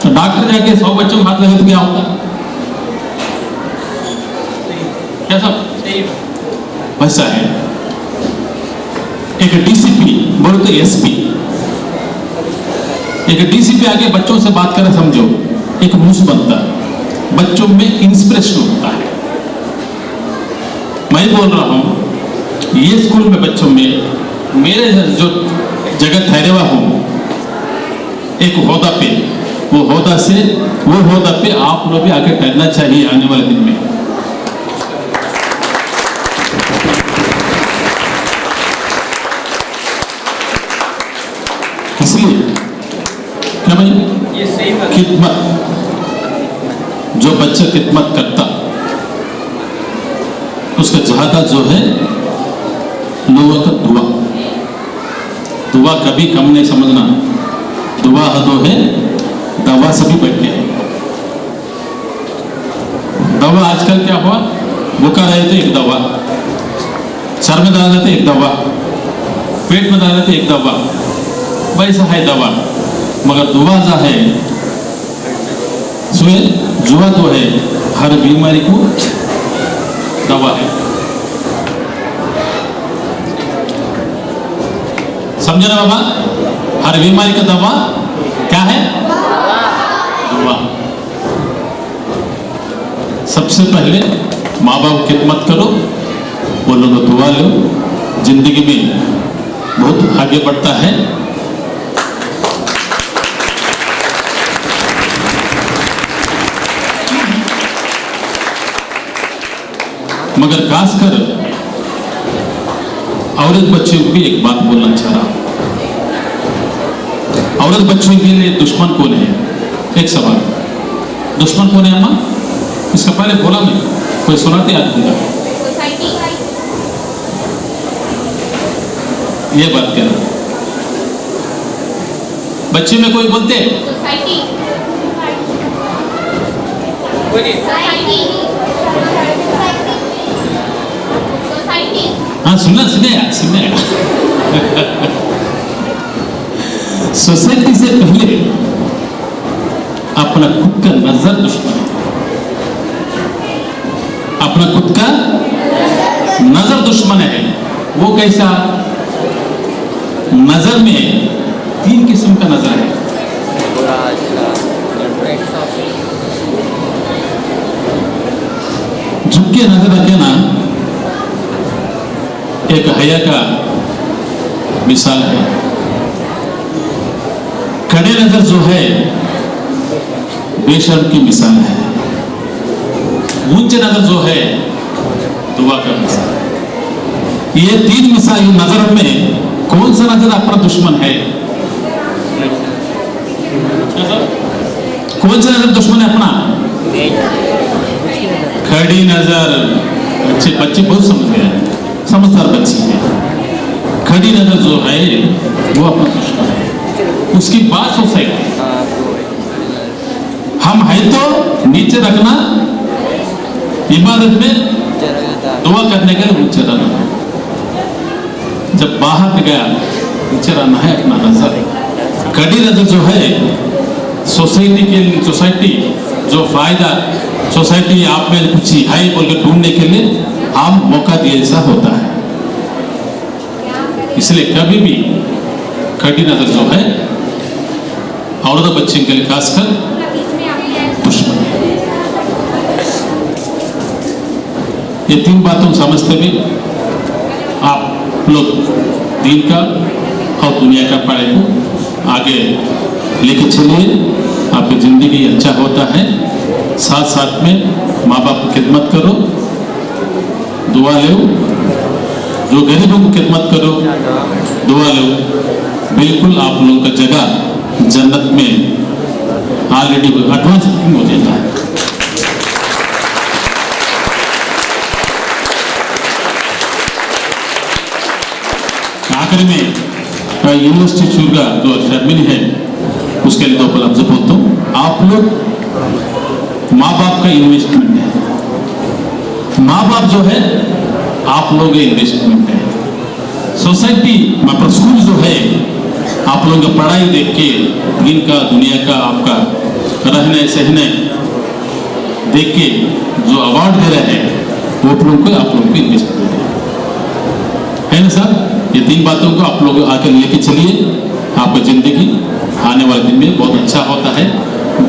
तो डॉक्टर जाके 100 बच्चों को हाथ लगे तो क्या होता? क्या सब वैसा है। एक DCP बोले तो SP, एक डीसी पे आके बच्चों से बात करें, समझो एक मूस बनता है, बच्चों में इंस्पिरेशन होता है। मैं बोल रहा हूं ये स्कूल में बच्चों में मेरे जो जगह ठहरे हुआ हूं एक होदा पे, वो होदा पे आप लोग भी आगे ठहरना चाहिए आने वाले दिन में। इसलिए क्या भाई खिदमत, जो बच्चा खिदमत करता उसका ज्यादा जो है लोगों का दुआ कभी कम नहीं समझना। दुआ हदो है दवा से भी बढ़ के है। दवा आजकल क्या हुआ, बुखार आए तो एक दवा, सर में डाल देते एक दवा, पेट में डाल देते एक दवा, वैसा है दवा। मगर दुआ जो है जुआ तो है हर बीमारी को दवा है। समझे ना बाबा, हर बीमारी का दवा क्या है? दुआ। सबसे पहले माँ बाप की खिदमत करो, वो लोग दुआ लो, जिंदगी में बहुत आगे बढ़ता है। मगर खासकर औरत बच्चों को भी एक बात बोलना चाह रहा हूं। औरत बच्चों के लिए दुश्मन कौन है? एक सवाल, दुश्मन कौन है अम्मा? इसका पहले बोला नहीं, कोई सुनाते याद दूंगा। ये बात कह रहा, बच्चे में कोई बोलते हाँ सुना सोसाइटी से पहले अपना खुद का नजर दुश्मन है। अपना खुद का नजर दुश्मन है। वो कैसा? नजर में 3 किस्म का नजर है। झुक के नजर रखे ना, एक हया का मिसाल है। खड़े नजर जो है बेशर्म की मिसाल है। ऊंचे नजर जो है दुआ का मिसाल है। ये 3 मिसाल नजर में कौन सा नजर अपना दुश्मन है? कौन सा नजर दुश्मन है अपना? खड़ी नजर। बच्चे बहुत समझ गए, समझदार बच्ची है। खड़ी नजर जो है वो अपना दुश्मन है। उसकी बात सोसाइटी, हम है तो नीचे रखना, इबादत में दुआ करने के लिए नीचे रहना। जब बाहर गया नीचे रहना है अपना नजर। खड़ी नजर जो है सोसाइटी जो फायदा सोसाइटी आप में कुछ है बोल के ढूंढने के लिए हम मौका दिए ऐसा होता है। इसलिए कभी भी खड़ी नजर जो है औरत बच्चे के लिए खासकर दुश्मन है। ये 3 बातों समझते भी आप लोग दीन का और दुनिया का पढ़ाई को आगे लेके चलिए, आपकी जिंदगी अच्छा होता है। साथ साथ में माँ बाप की खिदमत करो, दुआ लो, जो गरीबों को खिदमत करो, दुआ लो। बिल्कुल आप लोगों का जगह जन्नत में ऑलरेडी एडवांस बुकिंग हो जाता है। आखिर में यूनिवर्सिटी चूरगा जो शर्मिन है उसके लिए 2 लफ्ज बोलता हूँ। आप लोग माँ बाप का इन्वेस्टमेंट है। माँ बाप जो है आप लोग का इन्वेस्टमेंट है। सोसाइटी मतलब स्कूल जो है आप लोगों का पढ़ाई देख के दिन का दुनिया का आपका रहने सहने देख के जो अवार्ड दे रहे हैं वो आप लोगों को इन्वेस्टमेंट है ना सर? ये 3 बातों को आप लोग आकर लेके चलिए। आपका जिंदगी आने वाले दिन में बहुत अच्छा होता है।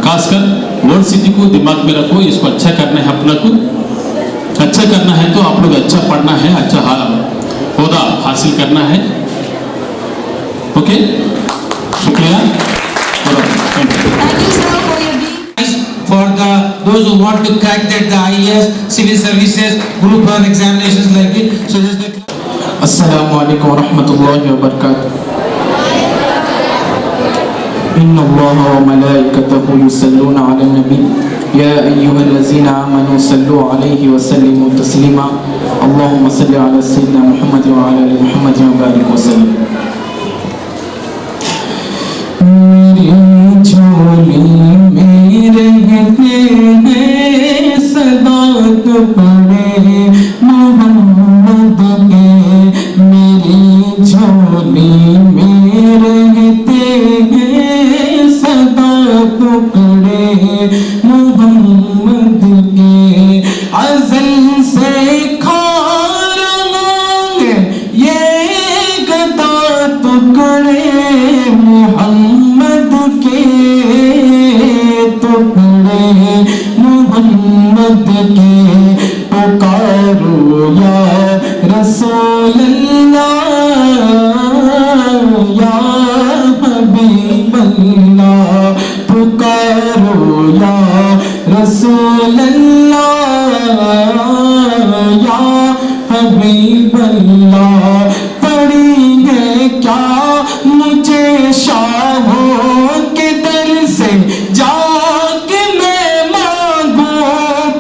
खासकर वर्ल्ड सिटी को दिमाग में रखो, इसको अच्छा करना है, अपना को अच्छा करना है तो आप लोग अच्छा पढ़ना है, अच्छा होदा हासिल करना है। ओके, शुक्रिया। Thank you, sir, for your brief. For those who want to crack that the IAS, civil services, group 1 examinations like it. So just the अस्सलामु अलैकुम रहमतुल्लाहि व बरकातुहू। इन्नल्लाह व मलाइकतहु युसल्लूना अलन नबी या अय्युहल्लज़ीना आमनू सल्लु अलैहि व सल्लिमू तस्लीमा। अल्लाहुम्मा सल्लि अला सय्यिदिना मुहम्मद व अला आलि मुहम्मद व बारिक वसल्लम। मेरी झोली में रहते हैं सदा तो पड़े मोहम्मद के, मेरी झोली में रहते हैं सदा तो पड़े मोहम्मद के। अज़ल से खा रंगे ये गदा टुकड़े मोहम्मद के, टुकड़े मोहम्मद के। पुकारो या रसूल अल्लाह या हबीब अल्लाह, पुकारो या रसूल अल्लाह या हबीब अल्लाह। पढ़ेंगे क्या मुझे शाहों के दर से जाके मैं मांगू,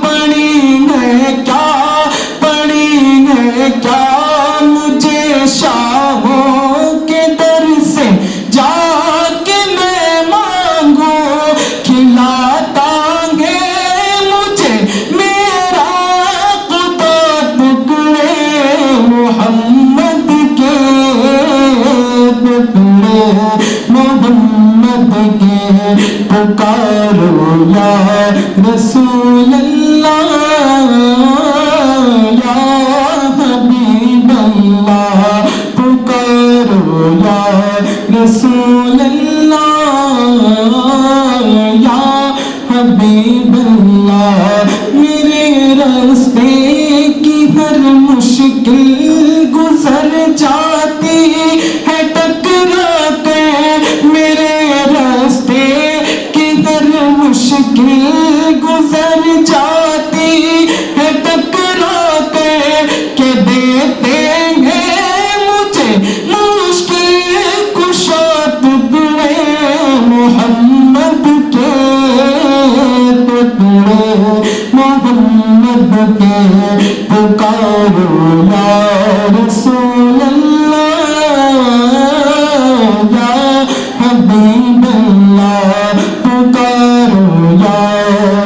पढ़ेंगे क्या मुझे शाहों के दर से जाके मैं मांगू। खिलातांगे मुझे मेरा खुदा टुकड़े मोहम्मद के, टुकड़े मोहम्मद के। पुकारो या रसूल अल्लाह या हबीब अल्लाह, पुकारो या रसूल अल्लाह या हबीब अल्लाह। मेरे रास्ते की हर मुश्किल गुजर जाती है टकरा के, मेरे रास्ते की हर मुश्किल गुजर जाती है टकरा के देते हैं मुझे मुश्किल कुशा टुकड़े मोहम्मद के, टुकड़े मोहम्मद के। पुकारो या रसूल अल्लाह या हबीब अल्लाह, पुकारो या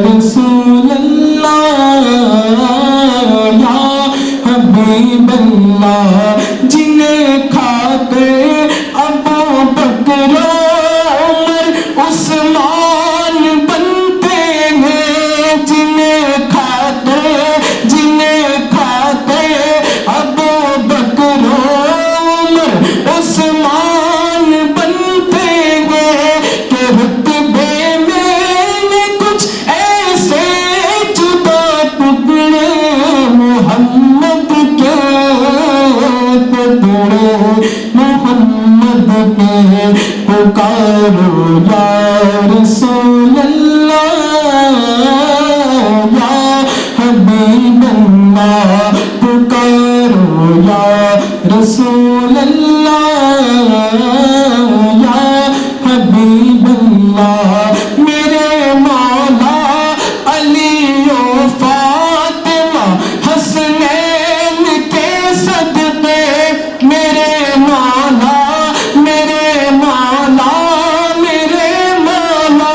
रसूल अल्लाह या हबीब अल्लाह। जिन्हें खाकर अबू बकर उमर उस्मान बनते हैं, जिन्हें खाकर अबू बकर उमर उस्मान बनते हैं। कि रुतबे में कुछ ऐसे जुदा टुकड़े मोहम्मद के, टुकड़े मोहम्मद के। पुकारो या रसूल अल्लाह या हबीब अल्लाह, पुकारो या रसूल अल्लाह या हबीब अल्लाह। मेरे मौला अली ओ फातिमा हसनैन के सदके, मेरे मौला मेरे मौला मेरे मौला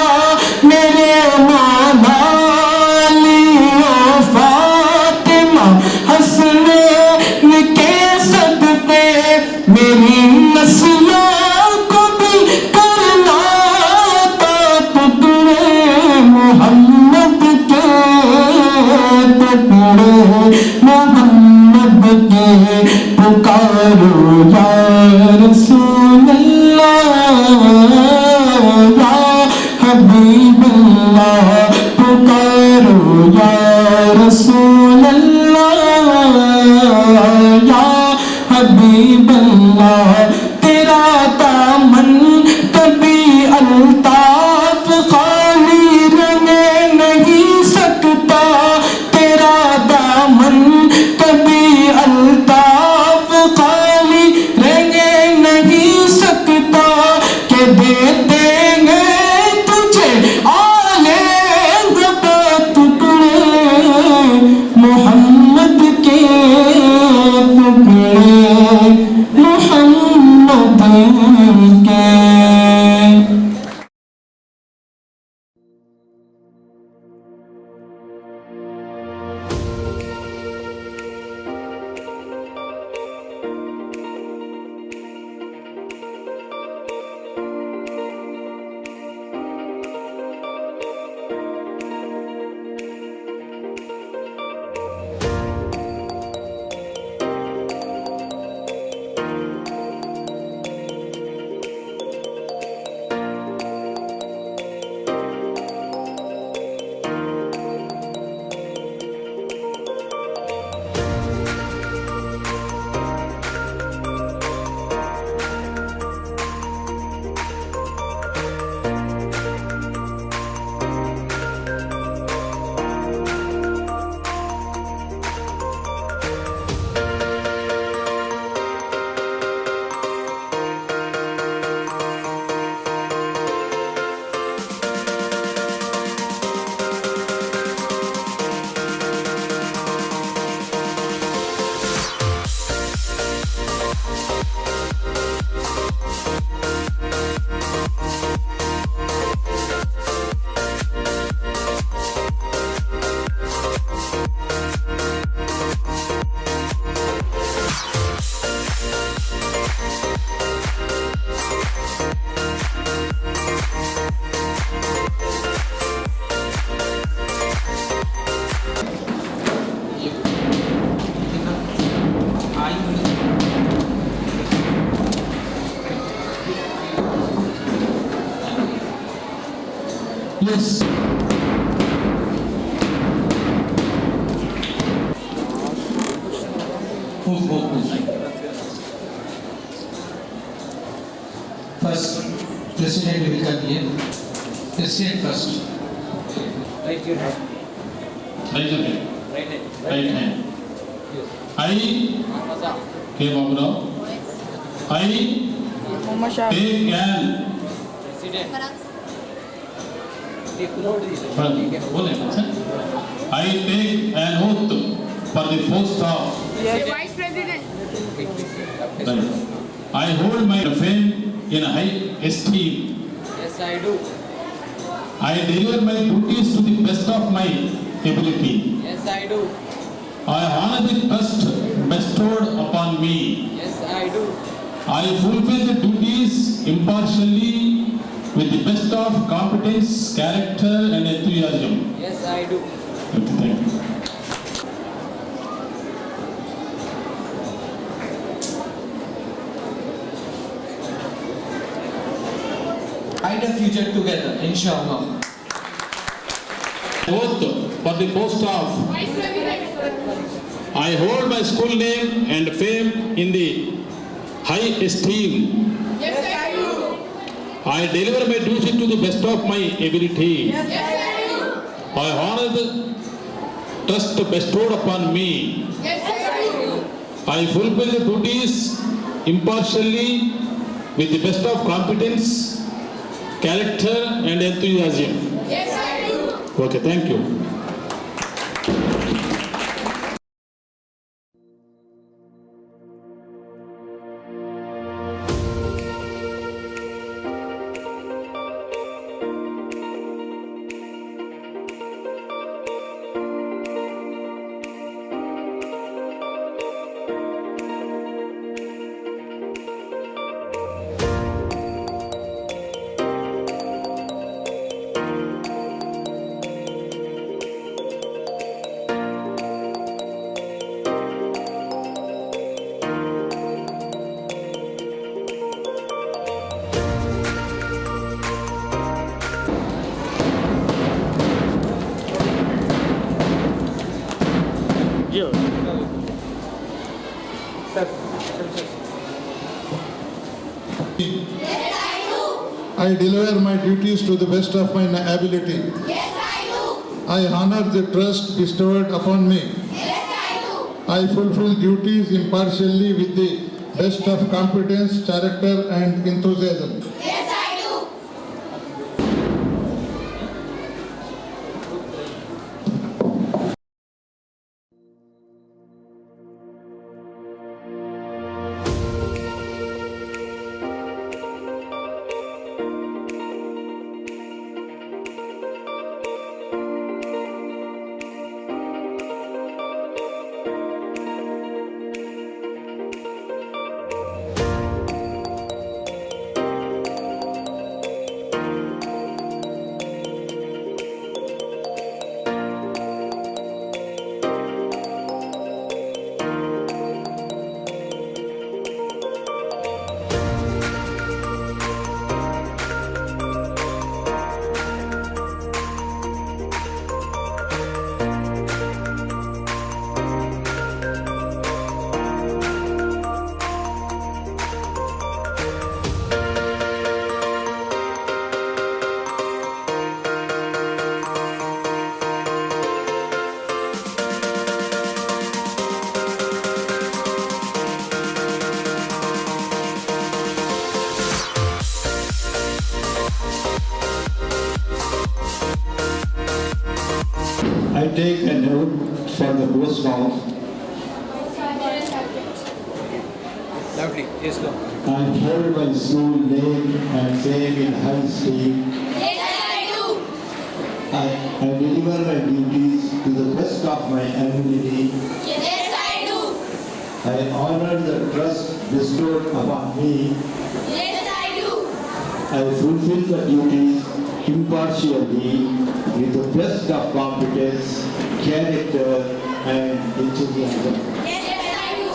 मेरे मौला अली ओ फातिमा हसनैन के सदके। मेरी नस्लों को भी करना था टुकड़े मोहम्मद के, टुकड़े मोहम्मद के। पुकारो या रसूल अल्लाह Yes. First, President will come here. President first. Raise your hand. Right hand. I, K. Baburao, I take an I take an oath for the post of Vice President. I hold my fame in high esteem. Yes, I do. I deliver my duties to the best of my ability. Yes, I do. I honor the trust bestowed upon me. Yes, I do. I fulfill the duties impartially with the best of competence, character and enthusiasm. Yes, I do. Thank you. Brighter future together, inshallah. Oath for the post of Vice President. I hold my school name and fame in the high esteem. Yes, I do. I deliver my duties to the best of my ability. Yes, I do. I honor the trust bestowed upon me. Yes, I do. I fulfill the duties impartially with the best of competence, character and enthusiasm. Yes, I do. Okay, thank you. I deliver my duties to the best of my ability. Yes, I do. I honor the trust bestowed upon me. Yes, I do. I fulfill duties impartially with the best of competence, character and enthusiasm. Yes, I do. I take a note for the post of Lovely. Yes, go. I hold my school name and fame in high esteem. Yes, I do. I deliver my duties to the best of my ability. Yes, I do. I honor the trust bestowed upon me. Yes, I do. I fulfill the duties impartially with the best of competence, character and enthusiasm. Yes, I do.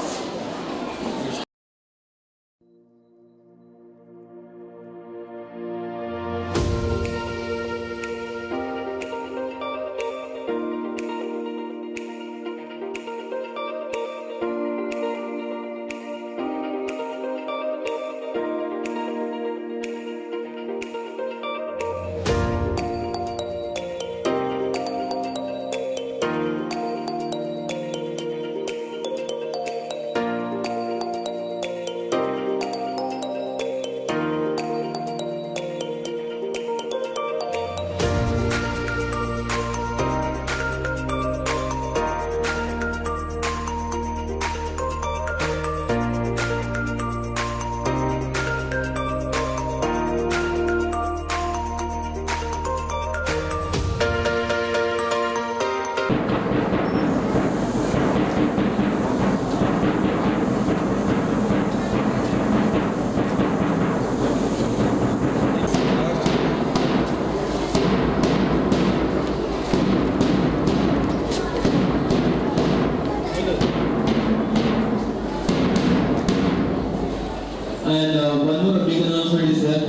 And one more big announcement is that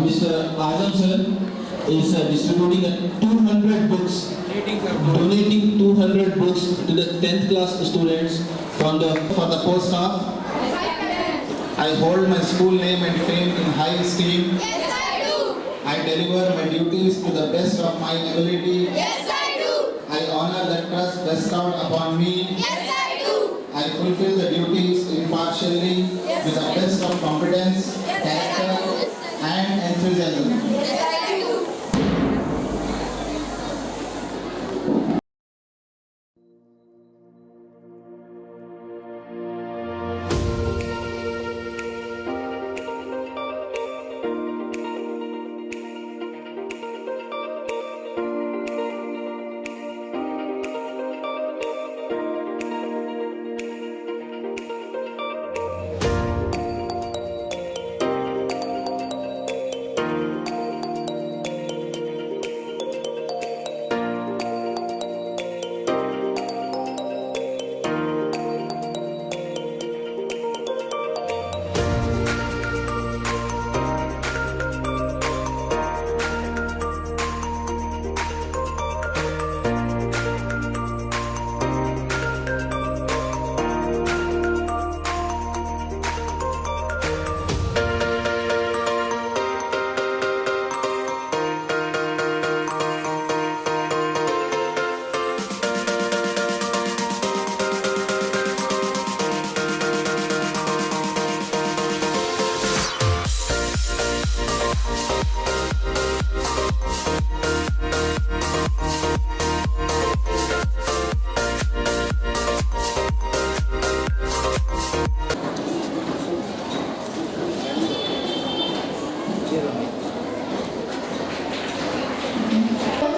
Mr. Azam sir is distributing 200 books, donating 200 books to the 10th class students For the post of I hold my school name and fame in high esteem. Yes, I do. I deliver my duties to the best of my ability. Yes, I do. I honor the trust bestowed upon me. Yes, I do. I fulfill the duties impartially with the best of competence, character, and enthusiasm. Yes, I do.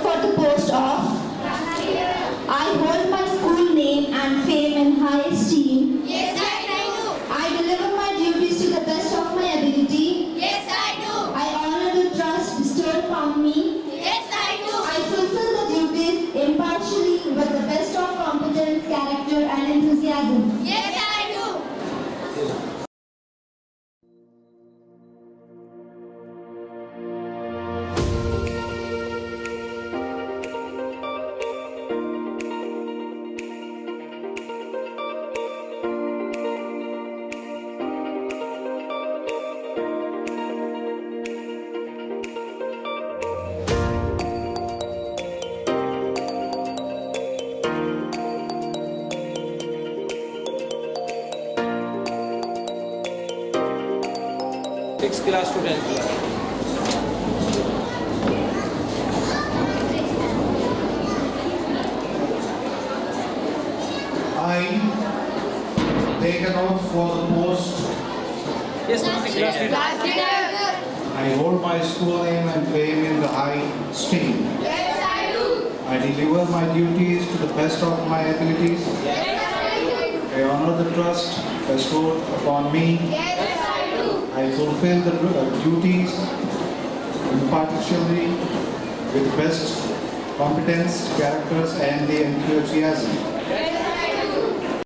For the post of I hold my school name and fame in high esteem. Yes, I do. I deliver my duties to the best of my ability. Yes, I do. I honor the trust bestowed upon me. Yes, I do. I fulfill the duties impartially with the best of competence, character, and enthusiasm. Yes, I do. Sixth class to 10th class. I take an oath for the post. Yes, class leader. I hold my school name and fame in the high esteem. Yes, I do. I deliver my duties to the best of my abilities. Yes, I do. I honor the trust bestowed upon me. Yes, I do. I fulfill the duties impartially with the best competence, characters, and the enthusiasm. Yes, I do.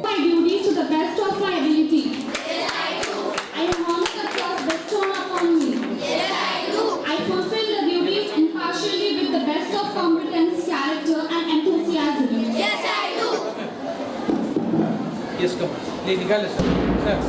My duties to the best of my ability. Yes, I do. I honor the trust bestowed upon me. Yes, I do. I fulfill the duties impartially with the best of competence, character, and enthusiasm. Yes, I do. Yes, come on. ले निकाल sir.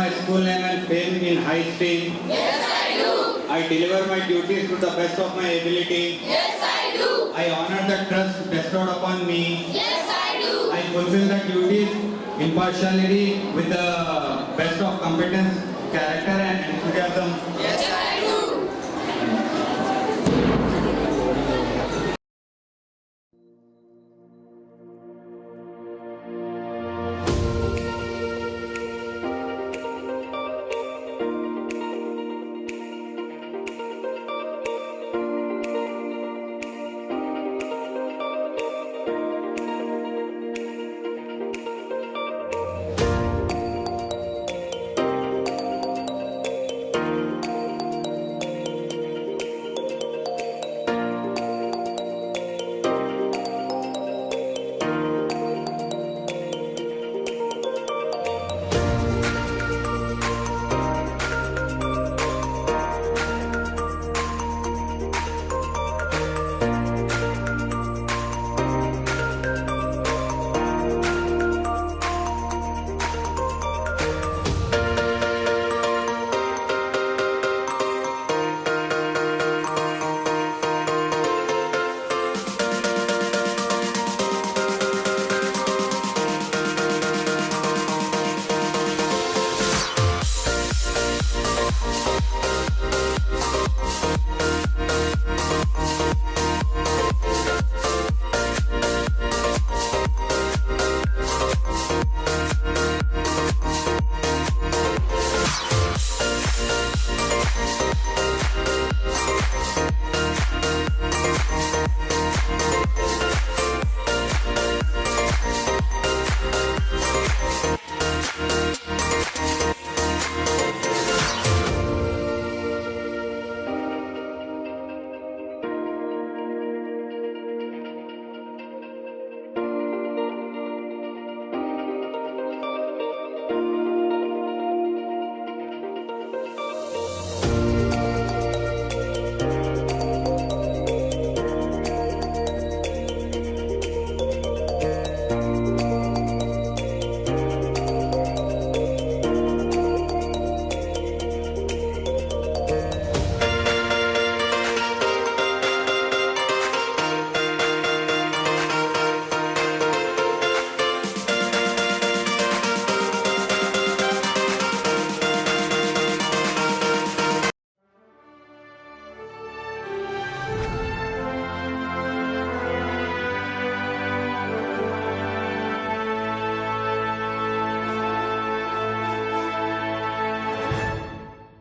my school name and fame in high stream? Yes, I do. I deliver my duties to the best of my ability. Yes, I do. I honor the trust bestowed upon me. Yes, I do. I fulfill the duties impartiality with the best of competence, character and enthusiasm. Yes, I